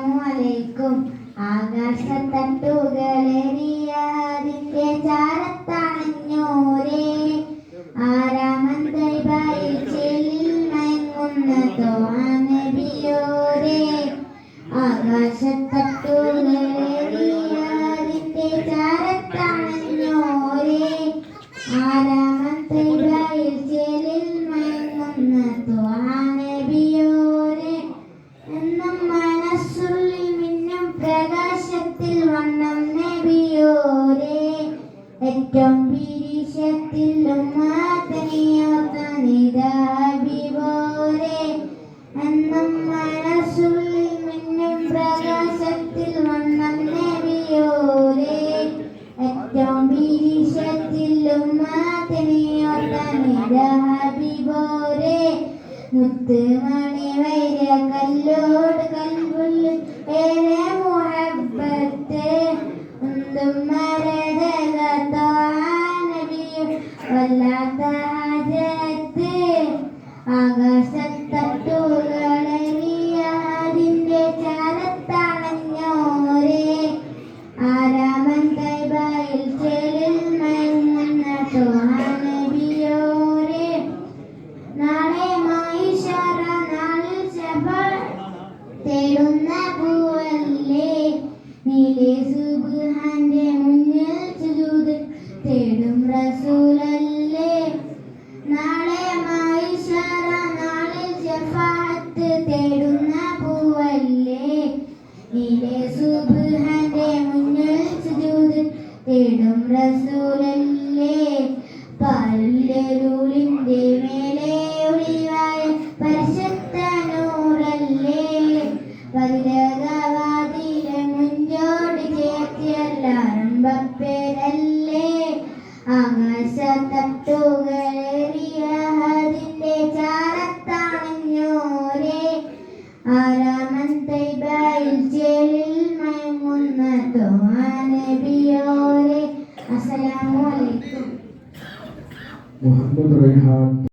അസ്സലാമുഅലൈക്കും. ആകാശത്തട്ടുകളേറിയതിന്റെ ചാരത്തണഞ്ഞോരേ, ആരാമൻ തൈബയിൽ ചേലിൽ മയങ്ങുന്ന ത്വാഹാ നബിയോരേ. ആകാശത്തട്ടുകളേറിയതിന്റെ ചാരത്തണഞ്ഞോരേ, ആരാമൻ തൈബയിൽ ചേലിൽ മയങ്ങുന്ന ത്വാഹാ നബിയോരേ. എന്നും മനസ്സുള്ളിൽ മിന്നും പ്രകാശത്തിൽ വണ്ണം നബിയോരേ. ഏറ്റവും വിരീശത്തിൽ ഉമ്മത്തിനിയോർത്ത ഹബീബോരേ. എന്നും മനസ്സുള്ളിൽ മിന്നും പ്രകാശത്തിൽ വണ്ണം നബിയോരേ. ഏറ്റവും വിരീശത്തിൽ ഉമ്മത്തിനിയോർത്ത ഹബീബോരേ. മുത്തുമണി വൈര കല്ലോട് കൽബുള്ള് ഏറെ മുഹബ്ബത്ത്, ഒന്നും മരതക ത്വാഹാ നബിയും വല്ലാത്ത ഹാജത്ത്. ആകാശത്തട്ടുകളേറിയതിന്റെ ചാരത്തണഞ്ഞോരേ, ആരാമൻ തൈബയിൽ ചേലിൽ മയങ്ങുന്ന ത്വാഹാ നബിയോരേ. നാളെ മഹ്ശറ നാളിൽ ശഫാഅത്ത് തേടുന്ന പൂവല്ലേ, നീലെ സുബ്ഹാന്റെ മുന്നിൽ സുജൂദ് തേടും റസൂലല്ലേ. നാളെ മഹ്ശറ നാളിൽ ശഫാഅത്ത് തേടുന്ന പൂവല്ലേ, നീലെ സുബ്ഹാന്റെ മുന്നിൽ സുജൂദ് തേടും റസൂലല്ലേ. പാലരുളിന്റെ മേലെ ഒളിവായ പരിശുദ്ധ നൂറല്ലേ, പതിരകവാതിലെ മുഞ്ചോട് ചേർത്തിയെല്ലാരും ബപ്പേരല്ലേ. ആകാശത്തട്ടുകളേറിയതിന്റെ ചാരത്തണഞ്ഞോരേ, ആരാമൻ തൈബയിൽ ചേലിൽ മയങ്ങുന്ന ത്വാഹാ നബിയോരേ. അസ്സലാമു അലൈക്കും. മുഹമ്മദ് റൈഹാൻ